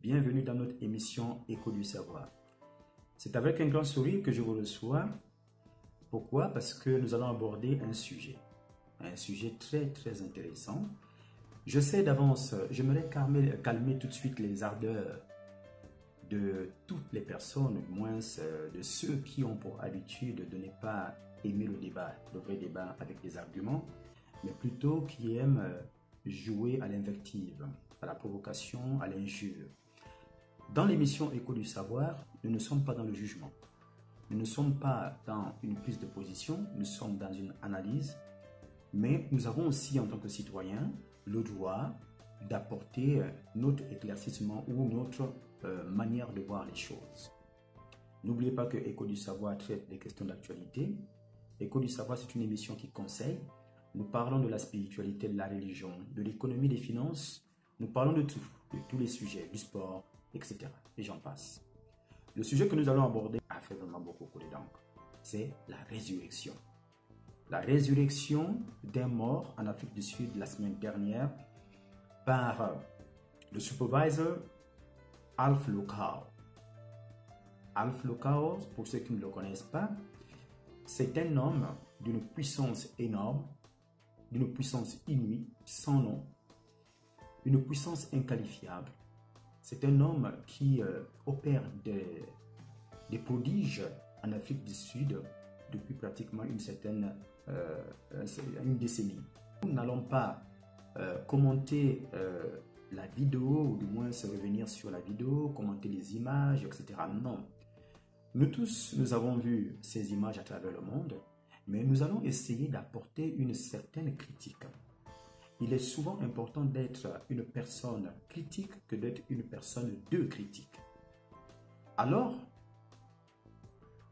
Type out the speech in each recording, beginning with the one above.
bienvenue dans notre émission Écho du savoir. C'est avec un grand sourire que je vous reçois. Pourquoi? Parce que nous allons aborder un sujet très intéressant. Je sais d'avance, j'aimerais calmer tout de suite les ardeurs de toutes les personnes, du moins de ceux qui ont pour habitude de ne pas aimer le débat, le vrai débat avec des arguments, mais plutôt qui aiment jouer à l'invective, à la provocation, à l'injure. Dans l'émission Écho du savoir, nous ne sommes pas dans le jugement. Nous ne sommes pas dans une prise de position, nous sommes dans une analyse, mais nous avons aussi en tant que citoyens le droit d'apporter notre éclaircissement ou notre manière de voir les choses. N'oubliez pas que Écho du savoir traite des questions d'actualité. Écho du savoir, c'est une émission qui conseille. Nous parlons de la spiritualité, de la religion, de l'économie, des finances. Nous parlons de tout, de tous les sujets, du sport, etc. Et j'en passe. Le sujet que nous allons aborder a fait vraiment beaucoup couler d'encre. C'est la résurrection. La résurrection d'un mort en Afrique du Sud la semaine dernière par le supervisor Alf Lukau. Alf Lukau, pour ceux qui ne le connaissent pas, c'est un homme d'une puissance énorme, d'une puissance inouïe, sans nom, une puissance inqualifiable. C'est un homme qui opère des prodiges en Afrique du Sud depuis pratiquement une décennie. Nous n'allons pas commenter la vidéo, ou du moins se revenir sur la vidéo, commenter les images, etc. Non. Nous tous, nous avons vu ces images à travers le monde, mais nous allons essayer d'apporter une certaine critique. Il est souvent important d'être une personne critique que d'être une personne de critique. Alors,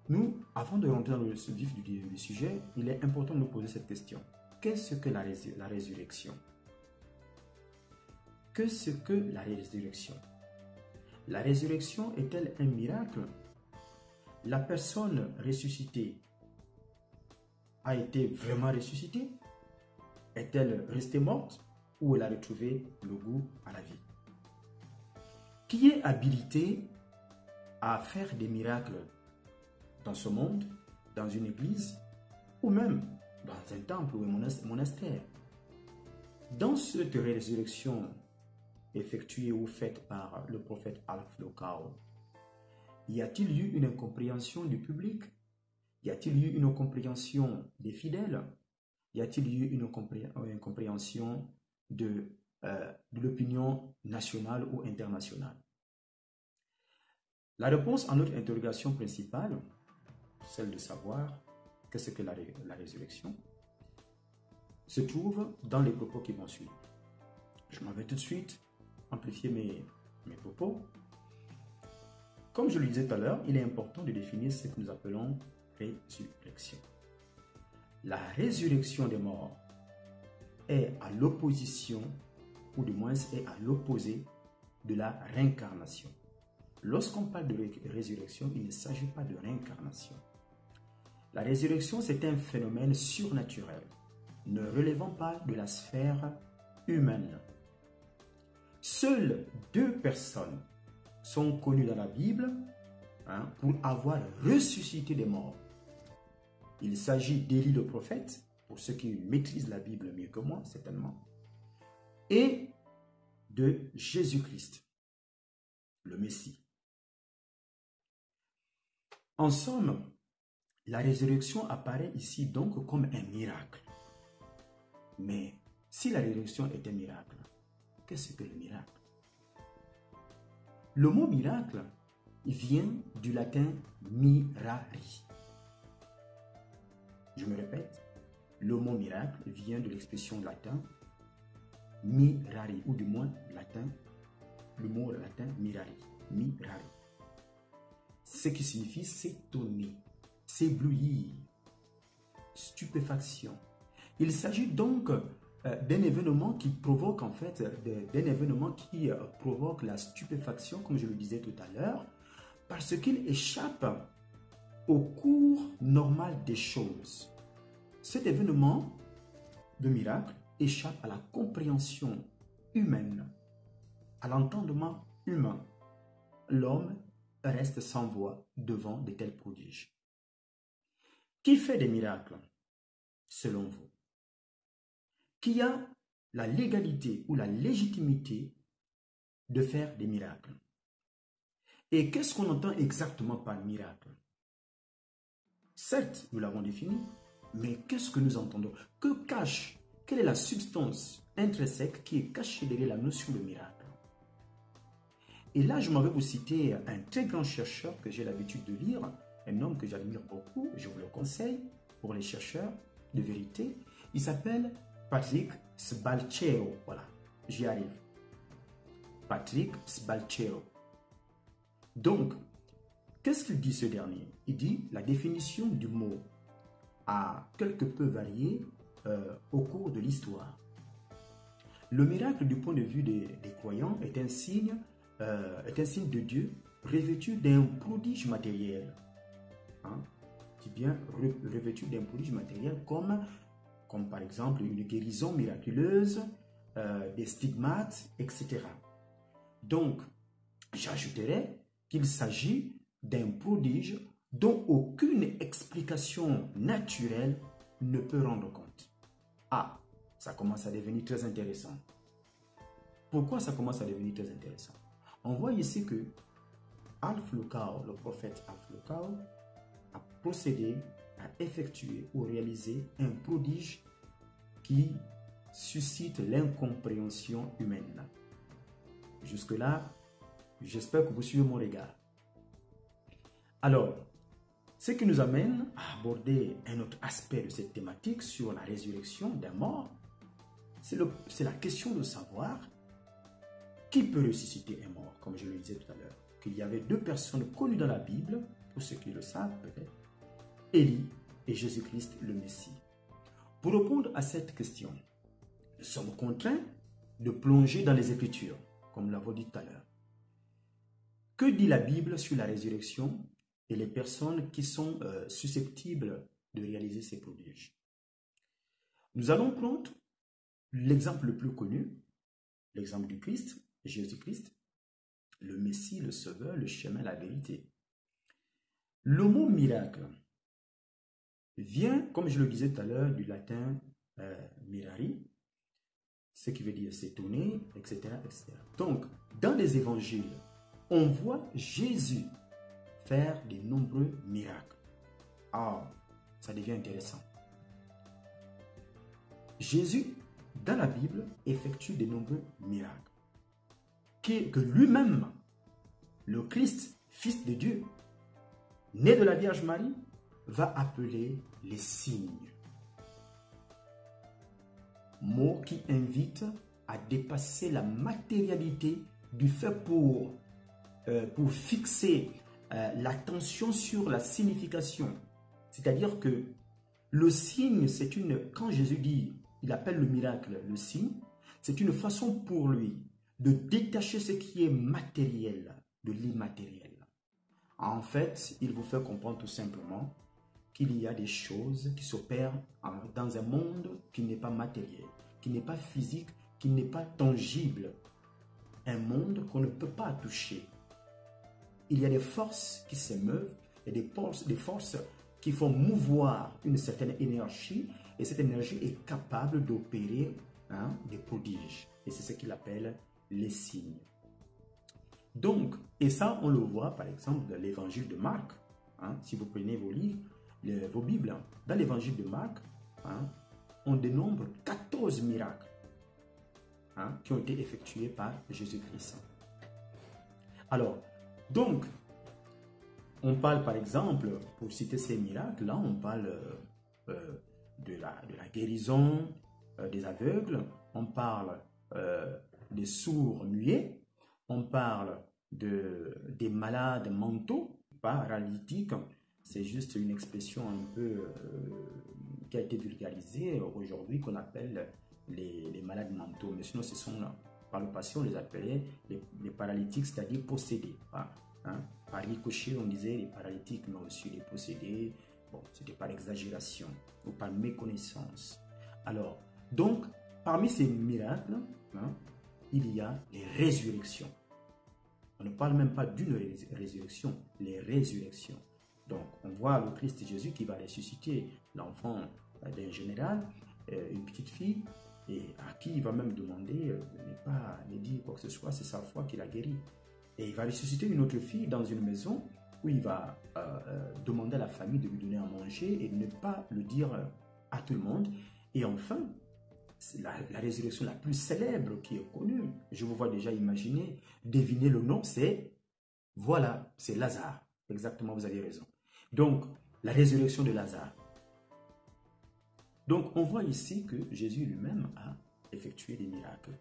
nous, avant de rentrer dans le vif du sujet, il est important de nous poser cette question. Qu'est-ce que la résurrection? Qu'est-ce que la résurrection? La résurrection est-elle un miracle? La personne ressuscitée a été vraiment ressuscitée? Est-elle restée morte ou elle a retrouvé le goût à la vie? Qui est habilité à faire des miracles dans ce monde, dans une église ou même dans un temple ou un monastère? Dans cette résurrection effectuée ou faite par le prophète Alf Lukau, y a-t-il eu une incompréhension du public? Y a-t-il eu une incompréhension des fidèles? Y a-t-il eu une incompréhension de l'opinion nationale ou internationale? La réponse à notre interrogation principale, celle de savoir qu'est-ce que la résurrection, se trouve dans les propos qui vont suivre. Je m'en vais tout de suite amplifier mes propos. Comme je le disais tout à l'heure, il est important de définir ce que nous appelons résurrection. La résurrection des morts est à l'opposition, ou du moins est à l'opposé de la réincarnation. Lorsqu'on parle de résurrection, il ne s'agit pas de réincarnation. La résurrection, c'est un phénomène surnaturel, ne relevant pas de la sphère humaine. Seules 2 personnes sont connues dans la Bible pour avoir ressuscité des morts. Il s'agit d'Élie le prophète, pour ceux qui maîtrisent la Bible mieux que moi, certainement, et de Jésus-Christ, le Messie. En somme, la résurrection apparaît ici donc comme un miracle. Mais si la résurrection est un miracle, qu'est-ce que le miracle? Le mot miracle vient du latin mirari. Je me répète, le mot miracle vient de l'expression latin mirari, ou du moins le mot latin mirari. Ce qui signifie s'étonner, s'éblouir, stupéfaction. Il s'agit donc d'un événement qui provoque provoque la stupéfaction, comme je le disais tout à l'heure, parce qu'il échappe au cours normal des choses. Cet événement de miracle échappe à la compréhension humaine, à l'entendement humain. l'homme reste sans voix devant de tels prodiges? Qui fait des miracles, selon vous? Qui a la légalité ou la légitimité de faire des miracles? Et qu'est-ce qu'on entend exactement par miracle? Certes, nous l'avons défini, mais qu'est-ce que nous entendons? Que cache? Quelle est la substance intrinsèque qui est cachée derrière la notion de miracle? Et là, je m'en vais vous citer un très grand chercheur que j'ai l'habitude de lire, un homme que j'admire beaucoup, je vous le conseille pour les chercheurs de vérité. Il s'appelle Patrick Sbalchero. Voilà, j'y arrive. Patrick Sbalchero. Donc, qu'est-ce qu'il dit ce dernier? Il dit la définition du mot a quelque peu varié au cours de l'histoire. Le miracle du point de vue des croyants est un signe de Dieu revêtu d'un prodige matériel. Hein? Je dis bien revêtu d'un prodige matériel comme par exemple une guérison miraculeuse, des stigmates, etc. Donc, j'ajouterais qu'il s'agit d'un prodige dont aucune explication naturelle ne peut rendre compte. Ah, ça commence à devenir très intéressant. Pourquoi ça commence à devenir très intéressant? On voit ici que Alf Lukau, le prophète Alf Lukau, a procédé à effectuer ou réaliser un prodige qui suscite l'incompréhension humaine. Jusque-là, j'espère que vous suivez mon regard. Alors, ce qui nous amène à aborder un autre aspect de cette thématique sur la résurrection d'un mort, c'est la question de savoir qui peut ressusciter un mort, comme je le disais tout à l'heure. Qu'il y avait deux personnes connues dans la Bible, pour ceux qui le savent peut-être, Élie et Jésus-Christ le Messie. Pour répondre à cette question, nous sommes contraints de plonger dans les Écritures, comme nous l'avons dit tout à l'heure. Que dit la Bible sur la résurrection et les personnes qui sont susceptibles de réaliser ces prodiges? Nous allons prendre l'exemple le plus connu, l'exemple du Christ, Jésus-Christ, le Messie, le Sauveur, le chemin, la vérité. Le mot miracle vient, comme je le disais tout à l'heure, du latin mirari, ce qui veut dire s'étonner, etc., etc. Donc, dans les évangiles, on voit Jésus faire de nombreux miracles. Ah, ça devient intéressant. Jésus, dans la Bible, effectue de nombreux miracles. Que lui-même, le Christ, Fils de Dieu, né de la Vierge Marie, va appeler les signes. Mot qui invite à dépasser la matérialité du fait pour fixer l'attention sur la signification. C'est-à-dire que le signe, quand Jésus dit, il appelle le miracle le signe, c'est une façon pour lui de détacher ce qui est matériel de l'immatériel. En fait, il vous fait comprendre tout simplement qu'il y a des choses qui s'opèrent dans un monde qui n'est pas matériel, qui n'est pas physique, qui n'est pas tangible. Un monde qu'on ne peut pas toucher. Il y a des forces qui s'émeuvent et des forces qui font mouvoir une certaine énergie, et cette énergie est capable d'opérer des prodiges. Et c'est ce qu'il appelle les signes. Donc, et ça, on le voit par exemple dans l'évangile de Marc. Si vous prenez vos livres, vos Bibles, dans l'évangile de Marc, on dénombre 14 miracles qui ont été effectués par Jésus-Christ. Alors, donc, on parle par exemple, pour citer ces miracles, là on parle de la guérison des aveugles, on parle des sourds muets, on parle des malades mentaux, paralytiques. C'est juste une expression un peu qui a été vulgarisée aujourd'hui, qu'on appelle les malades mentaux. Mais sinon, par le passé, on les appelait les paralytiques, c'est-à-dire possédés. Par ricochet, on disait les paralytiques, mais aussi les possédés. Bon, c'était par exagération ou par méconnaissance. Alors, donc, parmi ces miracles, il y a les résurrections. On ne parle même pas d'une résurrection, les résurrections. Donc, on voit le Christ Jésus qui va ressusciter l'enfant d'un général, une petite fille, et à qui il va même demander de ne pas ne dire quoi que ce soit, c'est sa foi qui l'a guéri. Et il va ressusciter une autre fille dans une maison où il va demander à la famille de lui donner à manger et ne pas le dire à tout le monde. Et enfin, c'est la résurrection la plus célèbre qui est connue. Je vous vois déjà imaginer, deviner le nom, voilà, c'est Lazare. Exactement, vous avez raison. Donc, la résurrection de Lazare. Donc, on voit ici que Jésus lui-même a effectué des miracles,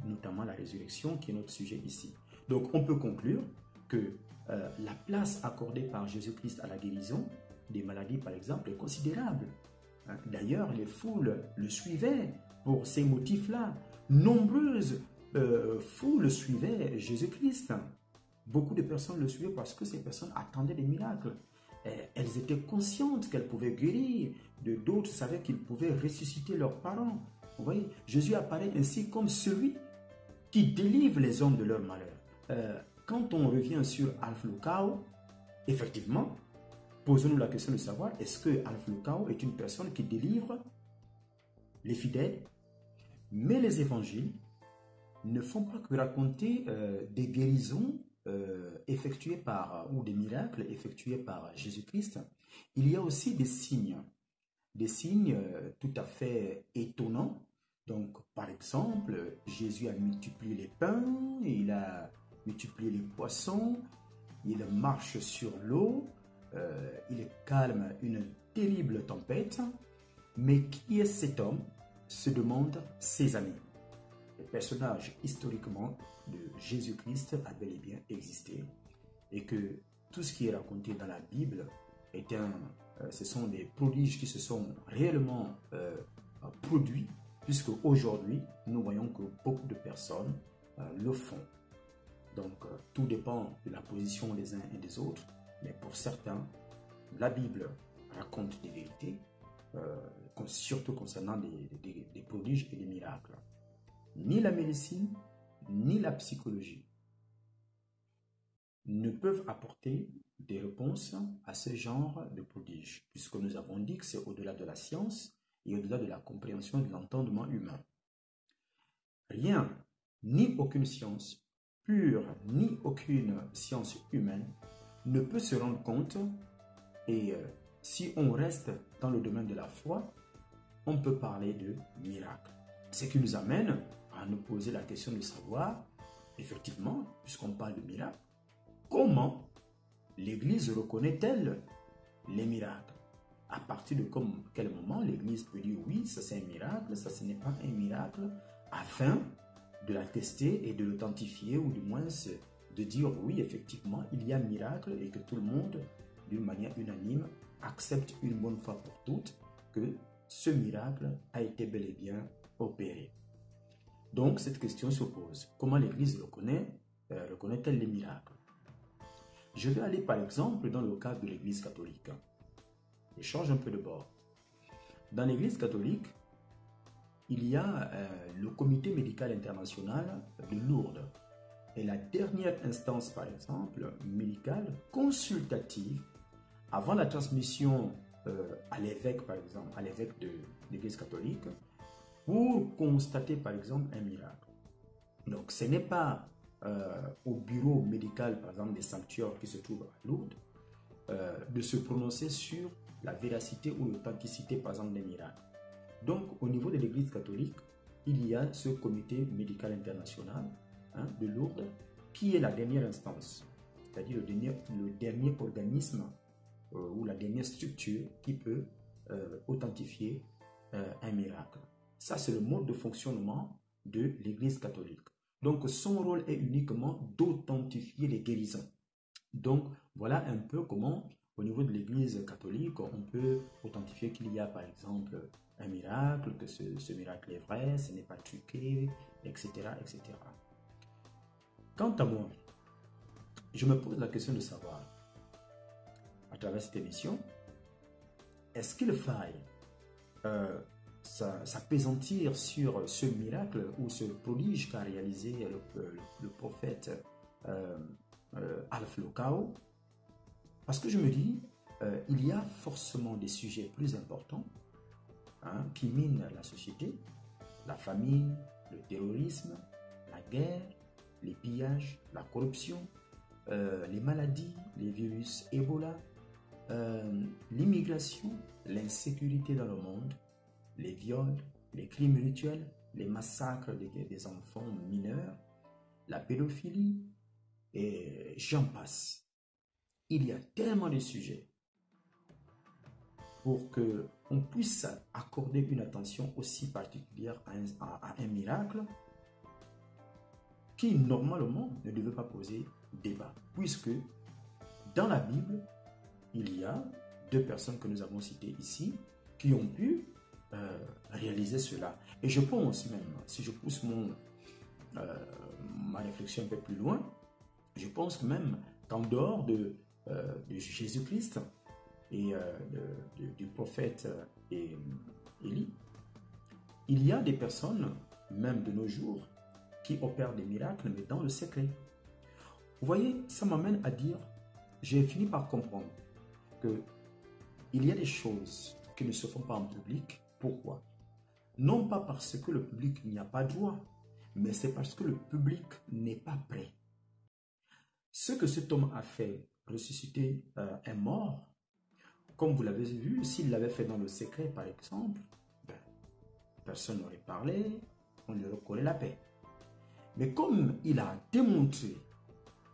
notamment la résurrection qui est notre sujet ici. Donc, on peut conclure que la place accordée par Jésus-Christ à la guérison des maladies, par exemple, est considérable. D'ailleurs, les foules le suivaient pour ces motifs-là. Nombreuses foules suivaient Jésus-Christ. Beaucoup de personnes le suivaient parce que ces personnes attendaient des miracles. Elles étaient conscientes qu'elles pouvaient guérir. D'autres savaient qu'ils pouvaient ressusciter leurs parents. Vous voyez, Jésus apparaît ainsi comme celui qui délivre les hommes de leur malheur. Quand on revient sur Alpha Lucao, effectivement, posons-nous la question de savoir, est-ce que Alpha Lucao est une personne qui délivre les fidèles? Mais les évangiles ne font pas que raconter des guérisons effectuées par, ou des miracles effectués par Jésus-Christ. Il y a aussi des signes tout à fait étonnants. Donc, par exemple, Jésus a multiplié les pains, il a multiplié les poissons, il marche sur l'eau, il calme une terrible tempête. Mais qui est cet homme? Se demandent ses amis. Le personnage historiquement de Jésus-Christ a bel et bien existé et que tout ce qui est raconté dans la Bible ce sont des prodiges qui se sont réellement produits, puisque aujourd'hui nous voyons que beaucoup de personnes le font. Donc tout dépend de la position des uns et des autres, mais pour certains, la Bible raconte des vérités, surtout concernant des prodiges et des miracles. Ni la médecine, ni la psychologie ne peuvent apporter des réponses à ce genre de prodiges, puisque nous avons dit que c'est au-delà de la science et au-delà de la compréhension et de l'entendement humain. Rien, ni aucune science pure, ni aucune science humaine ne peut se rendre compte, et si on reste dans le domaine de la foi, on peut parler de miracle. Ce qui nous amène à nous poser la question de savoir, effectivement, puisqu'on parle de miracle, comment l'Église reconnaît-elle les miracles? À partir de quel moment l'Église peut dire oui, ça c'est un miracle, ça ce n'est pas un miracle, afin de l'attester et de l'authentifier, ou du moins de dire oui, effectivement, il y a un miracle et que tout le monde, d'une manière unanime, accepte une bonne fois pour toutes que ce miracle a été bel et bien opéré. Donc, cette question se pose. Comment l'Église reconnaît-elle les miracles? Je vais aller par exemple dans le cadre de l'Église catholique. Je change un peu de bord. Dans l'Église catholique, il y a le Comité médical international de Lourdes. Et la dernière instance, par exemple, médicale, consultative, avant la transmission à l'évêque, par exemple, à l'évêque de l'Église catholique, pour constater, par exemple, un miracle. Donc, ce n'est pas au bureau médical, par exemple, des sanctuaires qui se trouvent à Lourdes, de se prononcer sur la véracité ou l'authenticité, par exemple, des miracles. Donc, au niveau de l'Église catholique, il y a ce comité médical international de Lourdes, qui est la dernière instance, c'est-à-dire le dernier organisme ou la dernière structure qui peut authentifier un miracle. Ça, c'est le mode de fonctionnement de l'Église catholique. Donc, son rôle est uniquement d'authentifier les guérisons. Donc, voilà un peu comment, au niveau de l'Église catholique, on peut authentifier qu'il y a, par exemple, un miracle, que ce miracle est vrai, ce n'est pas truqué, etc., etc. Quant à moi, je me pose la question de savoir, à travers cette émission, est-ce qu'il faille s'appesantir sur ce miracle ou ce prodige qu'a réalisé le prophète Alpha Locao, parce que je me dis, il y a forcément des sujets plus importants qui minent la société, la famine, le terrorisme, la guerre, les pillages, la corruption, les maladies, les virus Ebola, l'immigration, l'insécurité dans le monde, les viols, les crimes rituels, les massacres des enfants mineurs, la pédophilie, et j'en passe. Il y a tellement de sujets pour qu'on puisse accorder une attention aussi particulière à un miracle qui, normalement, ne devait pas poser débat. Puisque, dans la Bible, il y a deux personnes que nous avons citées ici qui ont pu réaliser cela. Et je pense même, si je pousse ma réflexion un peu plus loin, je pense même qu'en dehors de Jésus-Christ et du prophète Élie, il y a des personnes, même de nos jours, qui opèrent des miracles, mais dans le secret. Vous voyez, ça m'amène à dire, j'ai fini par comprendre que il y a des choses qui ne se font pas en public. Pourquoi? Non pas parce que le public n'y a pas droit, mais c'est parce que le public n'est pas prêt. Ce que cet homme a fait, ressusciter un mort, comme vous l'avez vu, s'il l'avait fait dans le secret, par exemple, personne n'aurait parlé, on lui aurait collé la paix. Mais comme il a démontré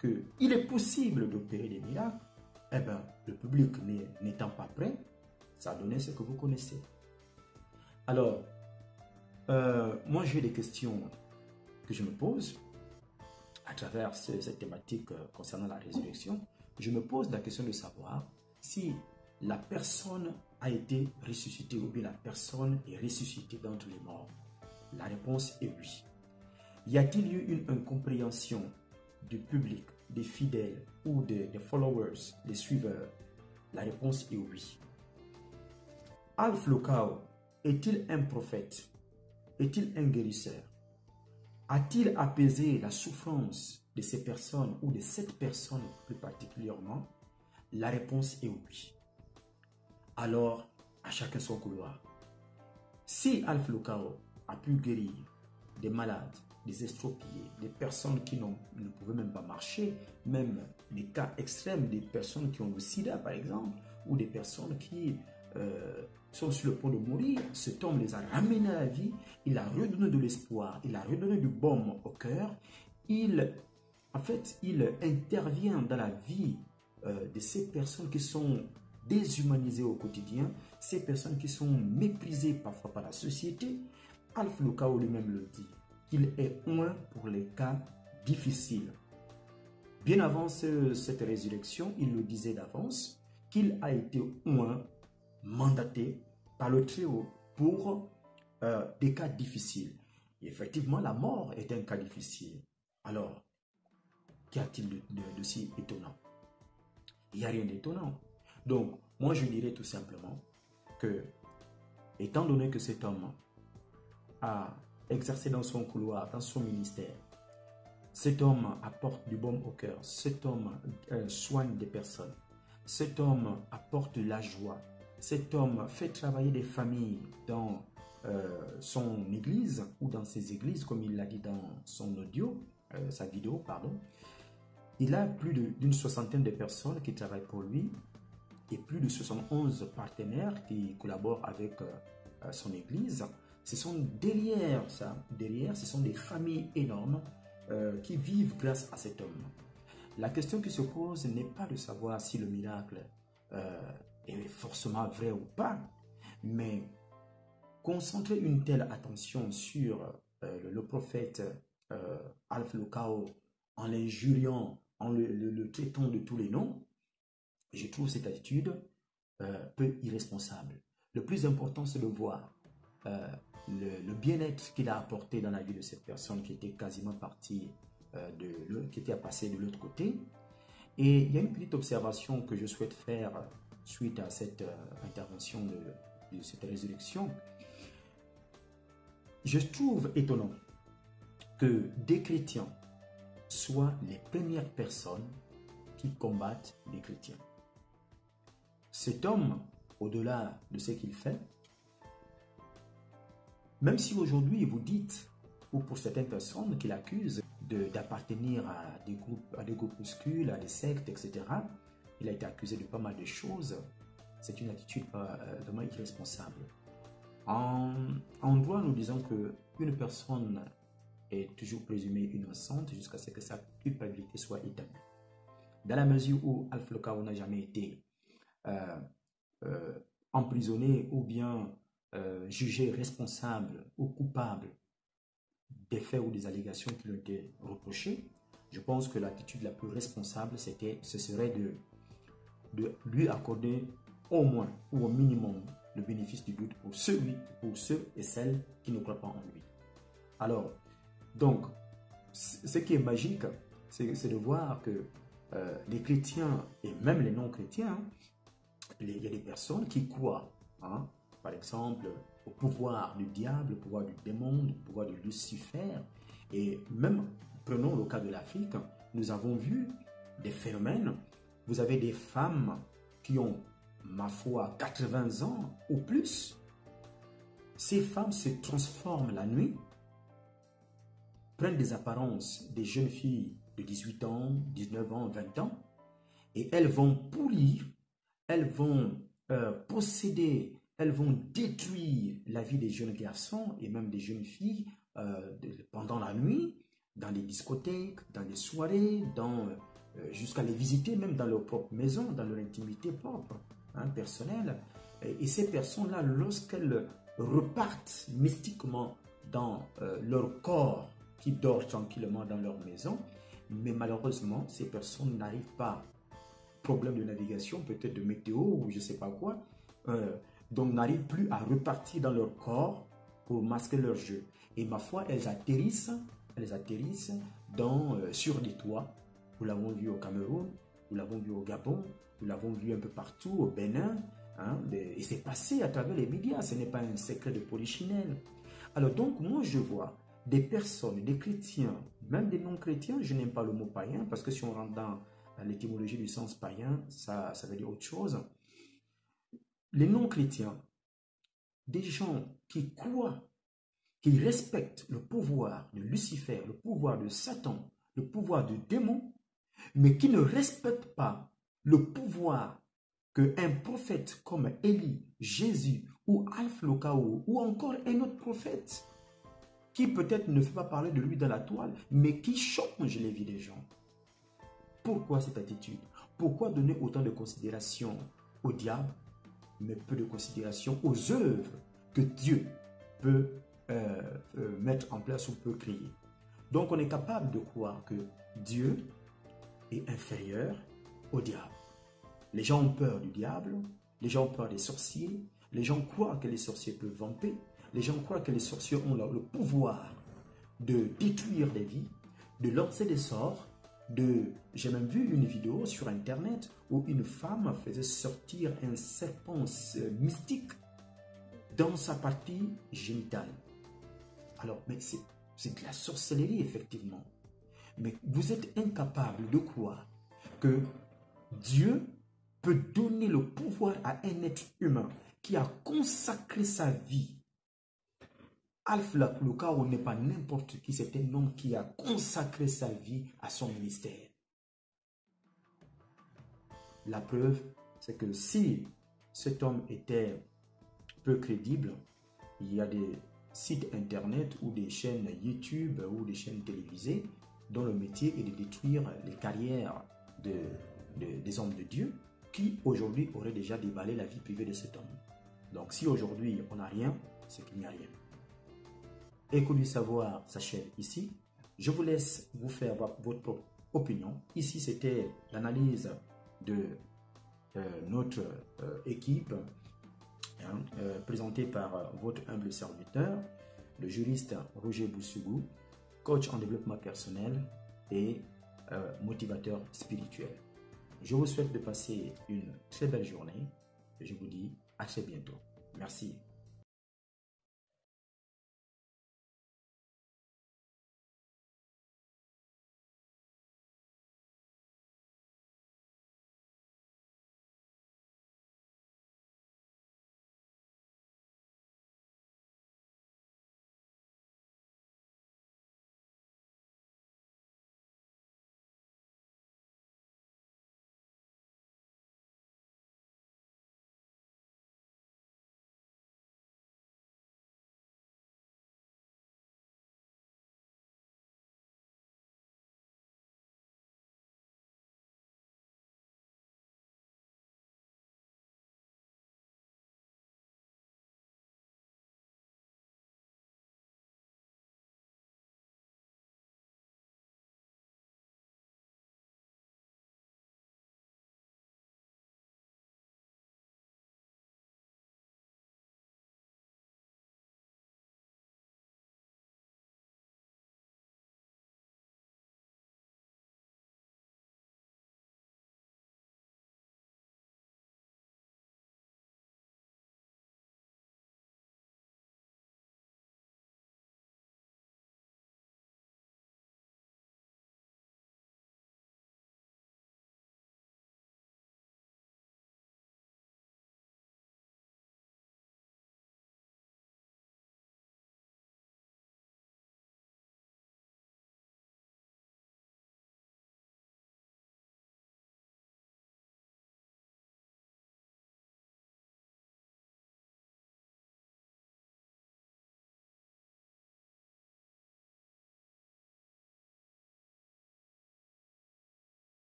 qu'il est possible d'opérer des miracles, eh bien, le public n'étant pas prêt, ça a donné ce que vous connaissez. Alors, moi j'ai des questions que je me pose à travers cette thématique concernant la résurrection. Je me pose la question de savoir si la personne a été ressuscitée ou bien la personne est ressuscitée d'entre les morts. La réponse est oui. Y a-t-il eu une incompréhension du public, des fidèles ou des followers, des suiveurs? La réponse est oui. Alpha Locao est-il un prophète? Est-il un guérisseur? A-t-il apaisé la souffrance de ces personnes ou de cette personne plus particulièrement? La réponse est oui. Alors, à chacun son couloir. Si Alpha Locao a pu guérir des malades, des estropiés, des personnes qui ne pouvaient même pas marcher, même des cas extrêmes, des personnes qui ont le sida par exemple, ou des personnes qui sont sur le point de mourir, cet homme les a ramenés à la vie, il a redonné de l'espoir, il a redonné du baume au cœur, il intervient dans la vie de ces personnes qui sont déshumanisées au quotidien, ces personnes qui sont méprisées parfois par la société. Alpha Locao lui-même le dit, qu'il est oint pour les cas difficiles. Bien avant cette résurrection, il le disait d'avance, qu'il a été oint, mandaté par le Très-Haut pour des cas difficiles. Et effectivement, la mort est un cas difficile. Alors, qu'y a-t-il de si étonnant? Il n'y a rien d'étonnant. Donc, moi je dirais tout simplement que, étant donné que cet homme a exercé dans son couloir, dans son ministère, cet homme apporte du baume au cœur, cet homme soigne des personnes, cet homme apporte de la joie, cet homme fait travailler des familles dans son église ou dans ses églises, comme il l'a dit dans son audio, sa vidéo, pardon. Il a plus d'une soixantaine de personnes qui travaillent pour lui et plus de 71 partenaires qui collaborent avec son église. Ce sont derrière ça, ce sont des familles énormes qui vivent grâce à cet homme. La question qui se pose n'est pas de savoir si le miracle est forcément vrai ou pas, mais concentrer une telle attention sur le prophète Alpha Locao en l'injuriant, en le traitant de tous les noms, je trouve cette attitude peu irresponsable. Le plus important, c'est de voir le bien-être qu'il a apporté dans la vie de cette personne qui était quasiment partie, qui était passée de l'autre côté. Et il y a une petite observation que je souhaite faire suite à cette intervention de cette résurrection. Je trouve étonnant que des chrétiens soient les premières personnes qui combattent les chrétiens. Cet homme, au-delà de ce qu'il fait, même si aujourd'hui vous dites, ou pour certaines personnes qui l'accusent d'appartenir à des groupuscules, à des sectes, etc., il a été accusé de pas mal de choses. C'est une attitude vraiment irresponsable. En droit, nous disons qu'une personne est toujours présumée innocente jusqu'à ce que sa culpabilité soit établie. Dans la mesure où Alpha Lokao n'a jamais été emprisonné ou bien jugé responsable ou coupable des faits ou des allégations qui lui ont été reprochées, je pense que l'attitude la plus responsable, ce serait de lui accorder au moins ou au minimum le bénéfice du doute pour ceux et celles qui ne croient pas en lui. Alors, donc, ce qui est magique, c'est de voir que les chrétiens et même les non-chrétiens, il y a des personnes qui croient, hein, par exemple, au pouvoir du diable, au pouvoir du démon, au pouvoir de Lucifer. Et même, prenons le cas de l'Afrique, nous avons vu des phénomènes. Vous avez des femmes qui ont, ma foi, 80 ans ou plus. Ces femmes se transforment la nuit, prennent des apparences des jeunes filles de 18 ans, 19 ans, 20 ans, et elles vont pourrir, elles vont posséder, elles vont détruire la vie des jeunes garçons et même des jeunes filles pendant la nuit, dans les discothèques, dans les soirées, jusqu'à les visiter même dans leur propre maison, dans leur intimité propre, hein, personnelle. Et ces personnes-là, lorsqu'elles repartent mystiquement dans leur corps qui dort tranquillement dans leur maison, mais malheureusement, ces personnes n'arrivent pas, problème de navigation, peut-être de météo ou je ne sais pas quoi, donc n'arrivent plus à repartir dans leur corps pour masquer leur jeu. Et ma foi, elles atterrissent sur des toits. Nous l'avons vu au Cameroun, nous l'avons vu au Gabon, nous l'avons vu un peu partout au Bénin, hein, et c'est passé à travers les médias, ce n'est pas un secret de polichinelle. Alors donc, moi je vois des personnes, des chrétiens, même des non-chrétiens, je n'aime pas le mot païen, parce que si on rentre dans l'étymologie du sens païen, ça veut dire autre chose. Les non-chrétiens, des gens qui croient, qui respectent le pouvoir de Lucifer, le pouvoir de Satan, le pouvoir du démon, mais qui ne respectent pas le pouvoir qu'un prophète comme Élie, Jésus ou Alpha Lokao ou encore un autre prophète qui peut-être ne fait pas parler de lui dans la toile, mais qui change les vies des gens. Pourquoi cette attitude? Pourquoi donner autant de considération au diable, mais peu de considération aux œuvres que Dieu peut mettre en place ou peut créer? Donc on est capable de croire que Dieu est inférieur au diable. Les gens ont peur du diable, les gens ont peur des sorciers, les gens croient que les sorciers peuvent vamper, les gens croient que les sorciers ont le pouvoir de détruire des vies, de lancer des sorts. J'ai même vu une vidéo sur internet où une femme faisait sortir un serpent mystique dans sa partie génitale. Alors, mais c'est de la sorcellerie, effectivement. Mais vous êtes incapable de croire que Dieu peut donner le pouvoir à un être humain qui a consacré sa vie. Alpha Lokao n'est pas n'importe qui, c'est un homme qui a consacré sa vie à son ministère. La preuve, c'est que si cet homme était peu crédible, il y a des sites internet ou des chaînes YouTube ou des chaînes télévisées dont le métier est de détruire les carrières des hommes de Dieu qui aujourd'hui auraient déjà déballé la vie privée de cet homme. Donc si aujourd'hui on n'a rien, c'est qu'il n'y a rien. Écho du savoir s'achève ici. Je vous laisse vous faire votre propre opinion. Ici, c'était l'analyse de notre équipe présentée par votre humble serviteur, le juriste Roger Boussougou, coach en développement personnel et motivateur spirituel. Je vous souhaite de passer une très belle journée et je vous dis à très bientôt. Merci.